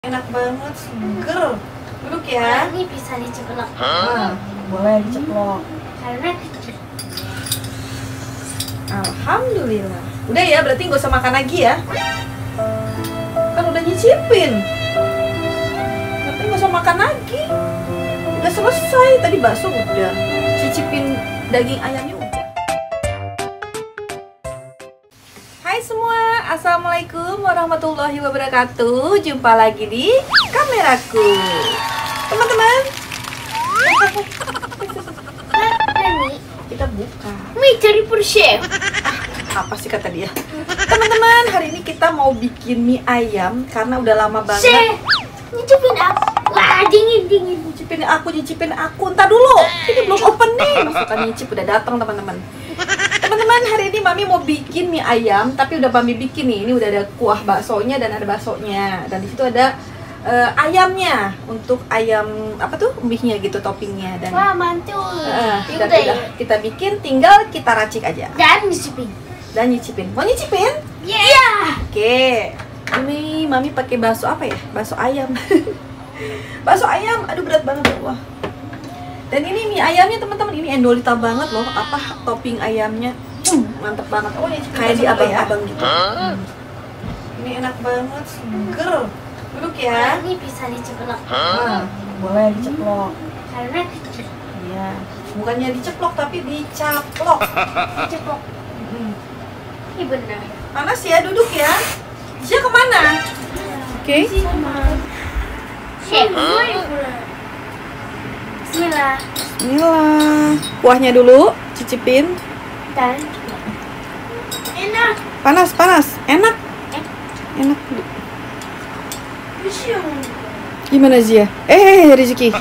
Enak banget, seger. Duduk ya. Ini bisa diceplok. Boleh diceplok. Karena kecil. Alhamdulillah. Udah ya, berarti nggak usah makan lagi ya. Kan udah nyicipin. Berarti nggak usah makan lagi. Udah selesai. Tadi bakso udah. Cicipin daging ayamnya udah. Hai semua, assalamualaikum warahmatullahi wabarakatuh. Jumpa lagi di kameraku, teman-teman. Ini Kita buka. mie dari Porsche. Apa sih kata dia? Teman-teman, hari ini kita mau bikin mie ayam karena udah lama banget. Nyicipin aku. Wah, dingin. Nyicipin aku. Entar dulu. Ini belum opening. Masukan nyicip udah datang, teman-teman. Teman-teman, hari ini Mami mau bikin mie ayam, tapi udah Mami bikin nih. Ini udah ada kuah baksonya dan ada baksonya. Dan di situ ada ayamnya. Untuk ayam apa tuh? Mie-nya gitu toppingnya dan Wah, mantul. dan udah kita bikin, tinggal kita racik aja Dan nyicipin. dan nyicipin. Mau nyicipin? Iya. Oke, ini Mami pakai bakso apa ya? Bakso ayam. Bakso ayam, aduh berat banget wah. Dan ini mie ayamnya teman-teman, ini endolita banget loh. Apa topping ayamnya? Mantep banget. Oh, kayak di abang-abang gitu. Ini enak banget, seger. Duduk ya. Ini bisa diceplok. Boleh diceplok. Karena kecil. Iya. Bukannya diceplok tapi dicaplok. Diceplok. Ini benar. Panas ya, duduk ya. Dia kemana? Oke. Chef. Bismillah. Bismillah. Kuahnya dulu, cicipin. Dan enak. Panas. Enak. Enak. Gimana Zia? Rizky.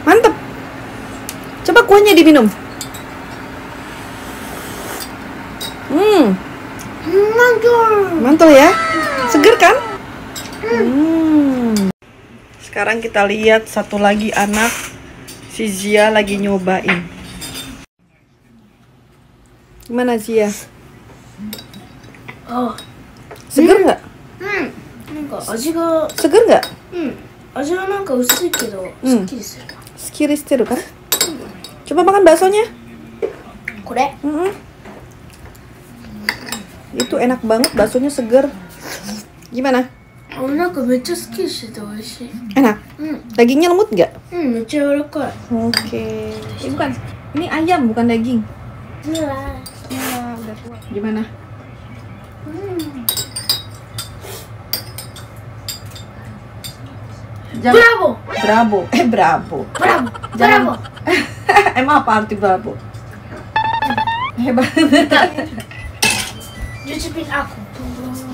Mantep. Coba kuahnya diminum. Mantul ya. Seger kan? Sekarang kita lihat satu lagi anak si Zia lagi nyobain. Gimana Zia? Oh. Seger nggak? なんか味が Seger nggak? 味はなんか薄いけど、すっきりする。 Skiri stiru kan? Coba makan baksonya. これ Itu enak banget, baksonya seger. Gimana? なんかめっちゃすっきりしてて美味しい。 Enak? Dagingnya lembut nggak? めっちゃ柔らかい。 Oke. Bukan, ini ayam bukan daging. うわ Ya, udah tua. Gimana? Bravo! Bravo. Bravo. Bravo! Jangan- Bravo! Emang apa arti bravo? Hebat. Nyicipin aku.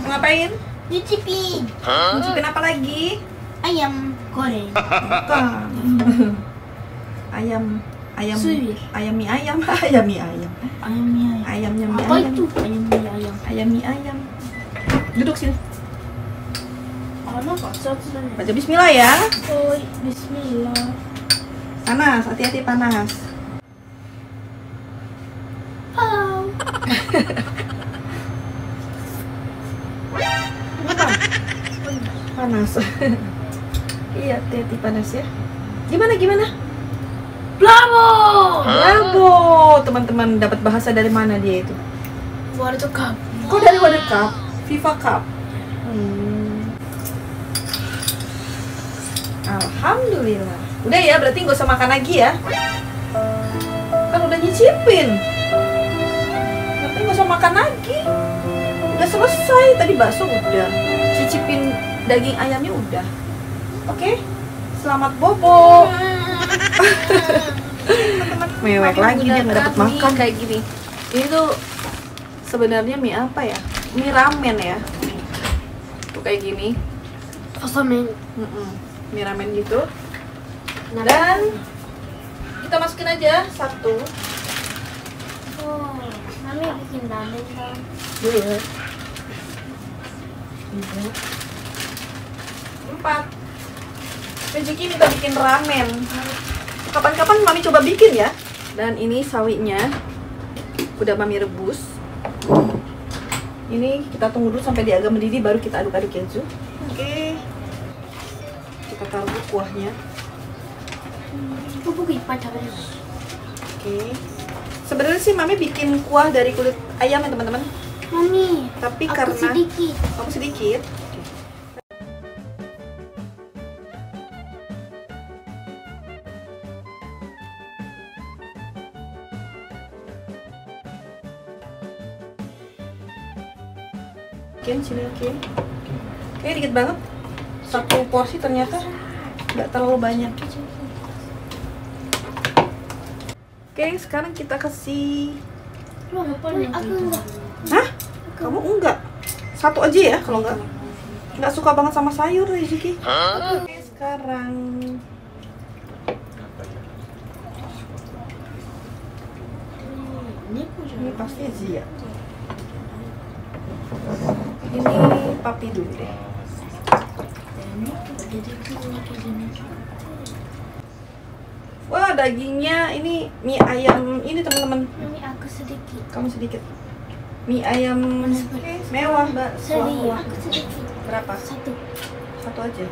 Ngapain? Nyicipin. Nyicipin apa lagi? Ayam goreng. Bukan. Ayam Suwir. ayam mie ayam. Ayam mie ayam. Ayam mie ayam. Ayamnya mie Apa ayam. itu? Ayam mie ayam. Ayam mie ayam. Duduk sini.なんか熱々だね。 Baca bismillah ya. Oi, bismillah. Panas, hati-hati panas. Halo. Panas. Iya, hati-hati panas ya. Gimana? Bravo! Bravo, teman-teman dapat bahasa dari mana dia itu? World Cup. Kok dari World Cup? FIFA Cup. Alhamdulillah. Udah ya, berarti nggak usah makan lagi ya. Kan udah nyicipin. Berarti nggak usah makan lagi. Udah selesai. Tadi bakso udah. Cicipin daging ayamnya udah. Oke. Selamat bobo. Mewek lagi dia nggak dapat makan kayak gini. Ini tuh sebenarnya mie apa ya? Mie ramen ya. Tuh kayak gini. Pasamen. Mie ramen gitu. Dan kita masukin aja satu. Oh, Mami bikin ramen dong. Dua. Tiga. Empat. Rezeki minta bikin ramen. Kapan-kapan Mami coba bikin ya. Dan ini sawinya udah Mami rebus. Ini kita tunggu dulu sampai dia agak mendidih, baru kita aduk-aduk keju. Oke. Kita taruh kuahnya. 떡볶이 이빨 잡아줘. Oke. Sebenarnya sih Mami bikin kuah dari kulit ayam ya teman-teman. Mami, Tapi aku karena sedikit. kamu sedikit. Sini oke. Oke, dikit banget. Satu porsi ternyata nggak terlalu banyak. Oke, sekarang kita kasih. Aku enggak. Hah? Kamu enggak? Satu aja ya kalau nggak suka banget sama sayur Rizky. Oke, sekarang ini pasti Zia. Ini papi dulu deh. Wah, dagingnya ini mie ayam ini teman-teman. Mami, aku sedikit. Kamu sedikit. Mie ayam mewah, Mbak. Sedih, Wah, aku sedikit. berapa? Satu. Satu aja.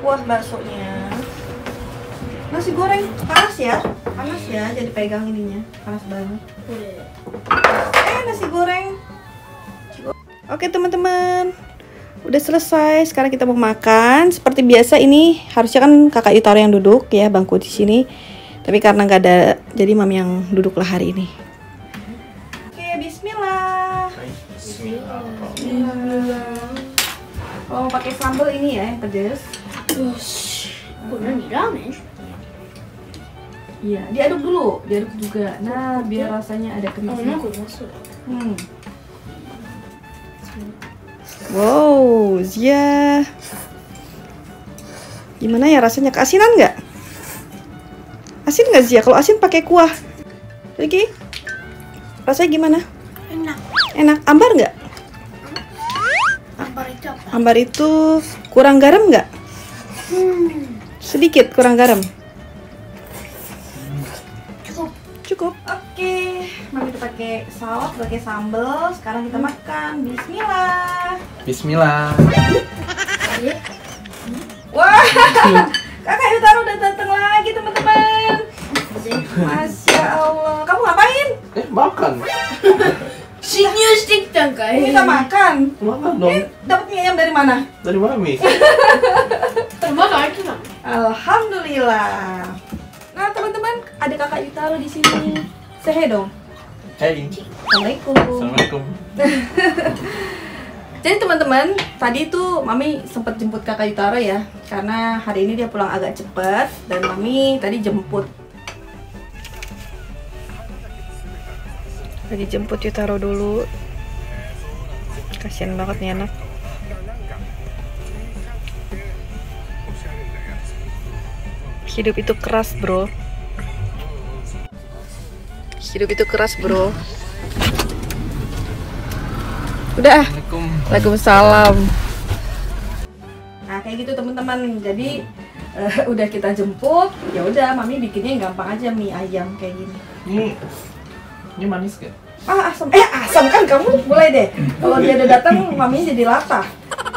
Wah, baksonya. Nasi goreng panas ya? Panas ya, jadi pegang ininya. Panas banget. Nasi goreng. Oke, teman-teman. Udah selesai. Sekarang kita mau makan. Seperti biasa ini harusnya kan Kakak Yutaro yang duduk ya, bangku di sini. Tapi karena nggak ada, jadi Mami yang duduklah hari ini. Oke, bismillah. Bismillah. Oh, pakai sambal ini ya yang pedas. Ini ramen. Iya, diaduk dulu, diaduk juga. Nah, biar rasanya ada kemisnya. Wow, Zia. Gimana ya rasanya? Keasinan nggak? Asin nggak Zia? Kalau asin pakai kuah. Lagi? Rasanya gimana? Enak. Enak. Ambar nggak? Ambar itu apa? Ambar itu kurang garam nggak? Sedikit kurang garam. Cukup. Cukup. Oke, Mami kita pakai saus, pakai sambal. Sekarang kita makan. Bismillah. Bismillah. Wah, Kakak Yutaro udah datang lagi teman-teman. Masya Allah. Kamu ngapain? Makan. Ini kita makan. Makan dong. Dapat mie ayam dari mana? Dari Mami. Alhamdulillah. Nah teman-teman, ada Kakak Yutaro di sini. Say hey dong. Hey. Assalamualaikum. Assalamualaikum. Jadi teman-teman, tadi tuh Mami sempat jemput Kakak Yutaro ya, karena hari ini dia pulang agak cepat dan Mami tadi jemput. Lagi jemput Yutaro dulu. Kasian banget nih anak. Hidup itu keras, bro. Hidup itu keras, bro. Udah. Assalamualaikum. Waalaikumsalam. Nah, kayak gitu teman-teman. Jadi udah kita jemput, ya udah Mami bikinnya yang gampang aja, mie ayam kayak gini. Ini manis gak? Ah, asam. Asam kan kamu boleh deh. Kalau dia udah datang, Mami jadi latah.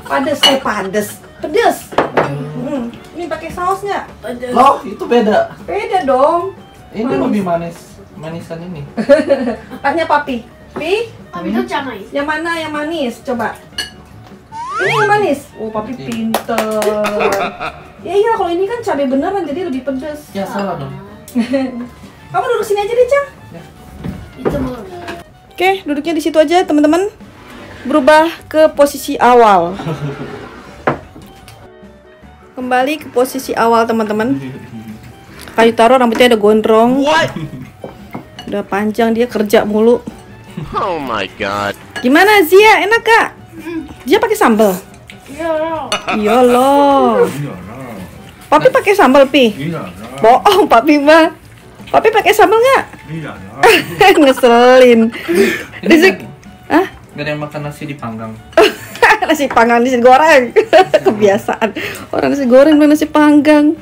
Pedes. Ini pakai saus nggak? Loh, itu beda. Beda dong. Ini Manis. lebih manis. Manisan ini. Tanya papi. Pi, Mami itu camai. yang mana yang manis? Coba. Ini yang manis. Oh, papi pinter. Ya iya, kalau ini kan cabai beneran jadi lebih pedes. Ya salah dong. Kamu duduk sini aja deh, Cang. Itu mau. Oke, duduknya di situ aja, teman-teman. Berubah ke posisi awal. Kembali ke posisi awal, teman-teman. Kayu Taro rambutnya ada gondrong. Udah panjang, dia kerja mulu. Oh my god. Gimana Zia? Enak gak? Zia pakai sambal? Iya loh. Papi pakai sambal, Pi? Bohong, Papi mah. Papi pakai sambal nggak? Ngeselin. Rizik, ah? Gak ada yang makan nasi dipanggang. Nasi panggang, nasi goreng. Kebiasaan orang nasi goreng dan nasi panggang.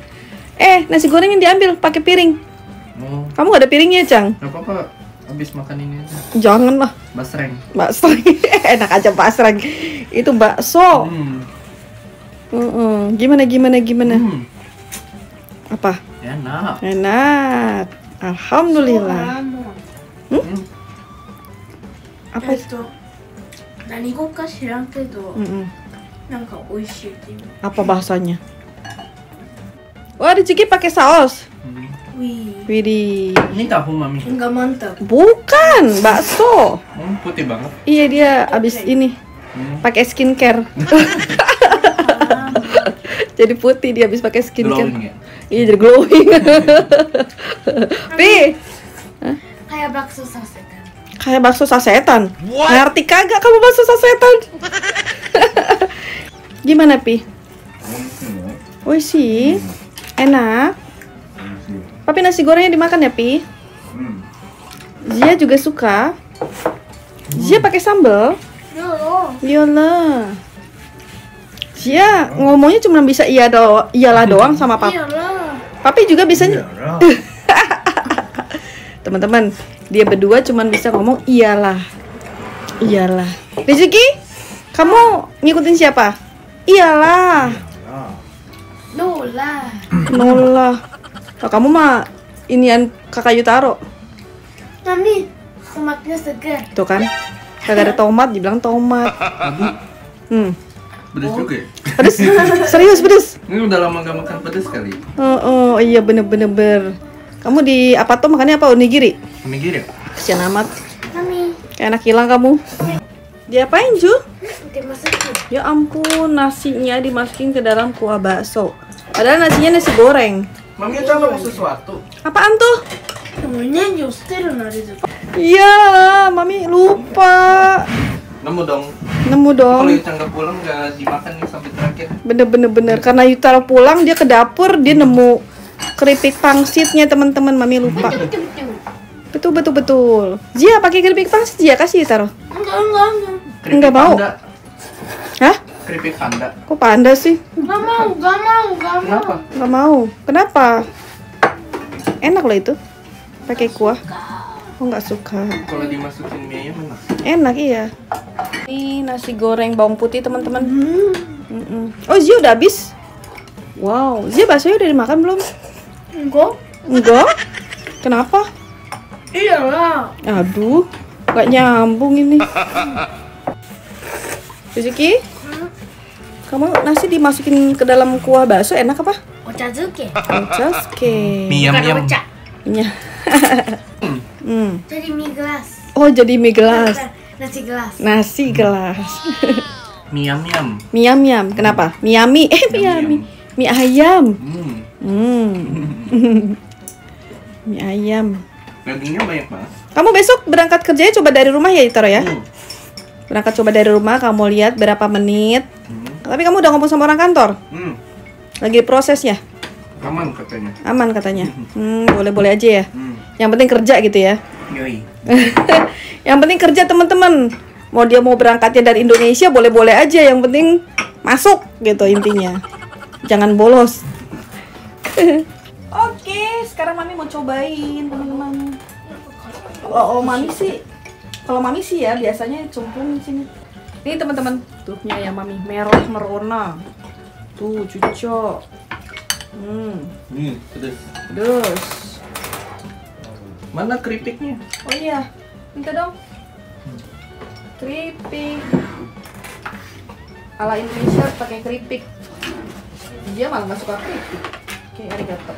Nasi goreng yang diambil pakai piring. Oh, Kamu gak ada piringnya, Cang? nggak apa-apa. Habis makan ini aja. Janganlah. Basreng. Bakso. Enak aja basreng. Itu bakso. Gimana? Apa? Enak. Enak. Alhamdulillah. Apa itu? 何語か知らんけど、 Mm-mm. なんか美味しいっていう。 Apa bahasanya? Wah, Rizky pakai saus. Wih, Widih. Ini tahu mami. enggak mantap. Bukan, bakso. Putih banget. Iya, dia abis ini pakai skincare. Jadi putih dia habis pakai skincare. Glowing ya. Iya, jadi glowing. Pi, Kayak bakso sasetan. kayak bakso sasetan. Ngerti kagak kamu bakso sasetan? Gimana, Pi? Oishi. Enak. Tapi nasi gorengnya dimakan ya, Pi? Zia juga suka. Zia pakai sambal. Iyalah. Zia ngomongnya cuma bisa iyalah doang sama Pap. Iyalah. Papi juga bisanya. Teman-teman, dia berdua cuma bisa ngomong iyalah. Iyalah. Rizky, kamu ngikutin siapa? Iyalah. Nola. Nolah. Oh, kamu mah inian Kakak Yutaro. Mami, tomatnya segar. Tuh kan. Kagak ada tomat, dibilang tomat. Pedes juga ya? Pedes. Serius pedes. Ini udah lama gak makan pedes kali. Oh, iya bener. Kamu di apa tuh makannya apa? Onigiri? Onigiri ya? Kesian amat. Mami, Kayak anak hilang kamu. Diapain, Ju? dimasukin. Ya ampun, nasinya dimasukin ke dalam kuah bakso. Padahal nasinya nasi goreng. Mami coba sesuatu. Apaan tuh? でも年中捨てるなりず。 Iya, Mami lupa. Nemu dong. Nemu dong. Kalau Yucang nggak pulang nggak dimakan nih sampai terakhir. Bener. Karena Yutaro pulang, dia ke dapur, dia nemu keripik pangsitnya teman-teman. Mami lupa. Betul. Zia pakai keripik pangsit, Zia kasih Yutaro. Enggak. Keripik Nggak mau. panda. Hah? Keripik panda. Kok panda sih? Enggak mau. Kenapa? Nggak mau. Kenapa? Enak loh itu. Pakai kuah. Oh, nggak suka. Kalau dimasukin mie ayam enak. Enak iya. Ini nasi goreng bawang putih teman-teman. Oh, Zia udah habis. Wow, Zia baksonya udah dimakan belum? Enggak? Kenapa? Iyalah. Aduh, nggak nyambung ini. Rizky, kamu nasi dimasukin ke dalam kuah bakso enak apa? Ochazuke. Ochazuke. Mie Bukan yam. ocha. Iya. Jadi mie gelas. Oh, jadi mie gelas. Nasi gelas. Nasi gelas. Mie yam. Mie yam. Kenapa? Mie yami. Mie Mie ayam. Hmm. Mie ayam. Dagingnya banyak banget. Kamu besok berangkat kerjanya coba dari rumah ya, Itaro ya? Hmm. Berangkat coba dari rumah, kamu lihat berapa menit. Tapi kamu udah ngomong sama orang kantor? Lagi prosesnya? Aman katanya. Aman katanya. Boleh-boleh aja ya. Yang penting kerja gitu ya. Yoi. Yang penting kerja teman-teman. Mau dia mau berangkatnya dari Indonesia boleh-boleh aja. Yang penting masuk gitu intinya. Jangan bolos. Oke, sekarang Mami mau cobain teman-teman. Oh, Mami sih. Kalau Mami sih ya biasanya cemplung di sini. Ini teman-teman, tuh mie ayam Mami merah merona. Tuh cucok. Pedes. Pedes. Mana keripiknya? Oh iya, minta dong. Keripik. Ala Indonesia pakai keripik. Dia malah nggak suka keripik. Oke, arigato.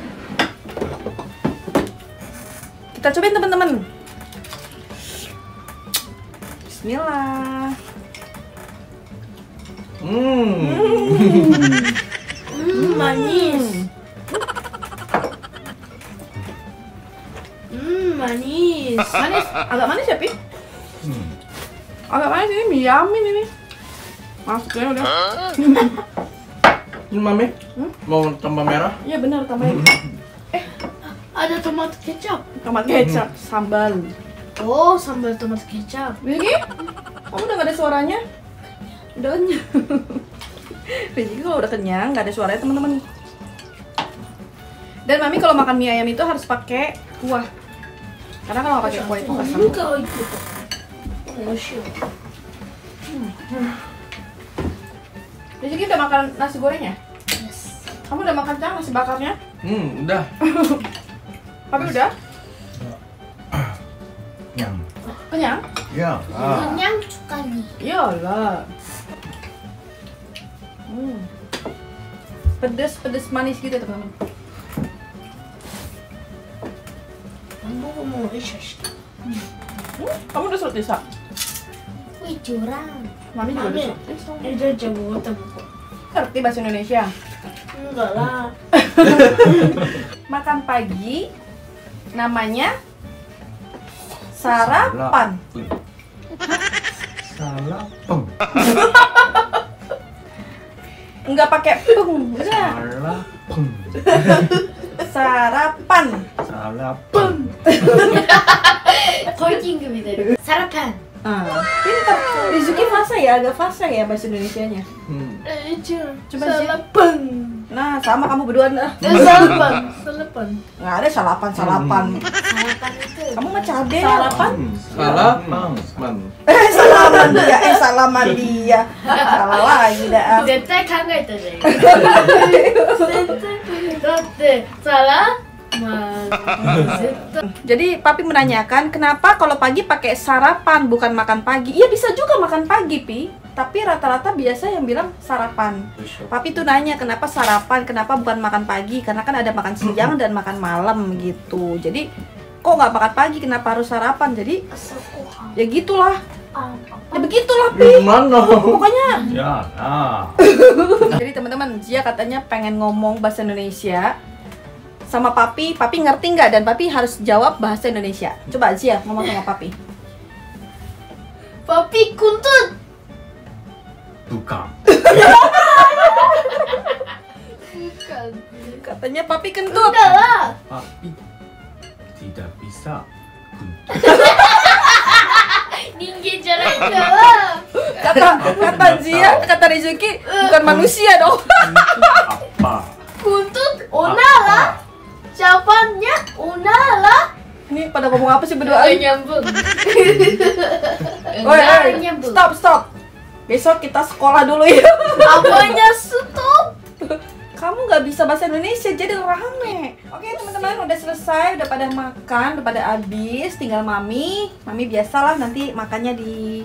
Kita cobain teman-teman. Bismillah. Manis. Manis. Manis, agak manis ya, Pi? Agak manis ini, mie yamin ini. Masuknya udah. Ini Mami? Mau tambah merah? Iya benar, tambahin. Ada tomat kecap. Tomat kecap, sambal. Oh, sambal tomat kecap. Rizky, kamu udah gak ada suaranya? Udah kenyang. Rizky kalau udah kenyang, gak ada suaranya teman-teman. Dan Mami kalau makan mie ayam itu harus pakai kuah. Karena kalau nggak pakai kuah itu kasar. ぬかをいくと美味しいよ Rizky udah makan nasi gorengnya? Kamu udah makan Cang nasi bakarnya? Udah. Papi udah? Yang. Kenyang? Ya. kenyang sekali Iyalah. Pedes manis gitu teman-teman. 僕も一緒した Kamu udah surti Sak? wih curang Mami juga udah surti. Jaja buat aku Ngerti bahasa Indonesia? enggak lah Makan pagi namanya sarapan. Salapeng. Enggak pakai peng, enggak. Salapeng. Sarapan. Salapeng. トイキングみたいなサラパン Pintar. Rizky fasa ya, agak fasa ya bahasa Indonesianya. Coba sih. salapan Nah, sama kamu berdua nah. salapan salapan Nggak ada salapan. salapan itu Kamu mah cabe. Salapeng. Salaman dia, salaman dia. Salah lagi dah. 絶対考えたじゃん絶対だってサラ絶対 Jadi Papi menanyakan kenapa kalau pagi pakai sarapan bukan makan pagi. Iya bisa juga makan pagi Pi, tapi rata-rata biasa yang bilang sarapan. Papi tuh nanya kenapa sarapan, kenapa bukan makan pagi, karena kan ada makan siang dan makan malam gitu. Jadi kok nggak makan pagi, kenapa harus sarapan? Jadi ya gitulah, ya begitulah Pi. Mana? Pokoknya. Ya. Jadi teman-teman, Zia katanya pengen ngomong bahasa Indonesia sama Papi. Papi ngerti nggak? Dan Papi harus jawab bahasa Indonesia. Coba Zia ngomong sama Papi. papi kuntut Bukan. bukan Katanya Papi kentut. enggak lah Papi tidak bisa. 人間じゃないんだわ Kata Zia, kata Rizky bukan manusia dong. Apa? kuntut onara jawabannya onara Ini pada ngomong apa sih berdua? enggak nyambung Woi, enggak woi, nyambung stop. Besok kita sekolah dulu ya. apanya stop Kamu nggak bisa bahasa Indonesia jadi rame. Oke teman-teman udah selesai, udah pada makan, udah pada habis. Tinggal Mami biasalah nanti makannya di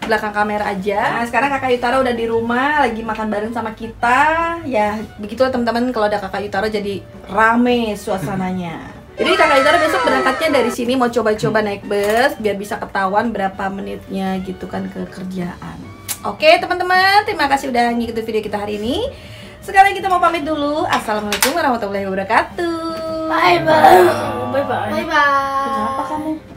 belakang kamera aja. Nah, sekarang Kakak Yutaro udah di rumah lagi makan bareng sama kita. Ya begitulah teman-teman kalau ada Kakak Yutaro jadi rame suasananya. Jadi Kakak Yutaro besok berangkatnya dari sini mau coba-coba naik bus biar bisa ketahuan berapa menitnya gitu kan ke kerjaan. Oke teman-teman, terima kasih udah ngikutin video kita hari ini. Sekarang kita mau pamit dulu. Assalamualaikum warahmatullahi wabarakatuh. bye bye bye bye Kenapa kamu?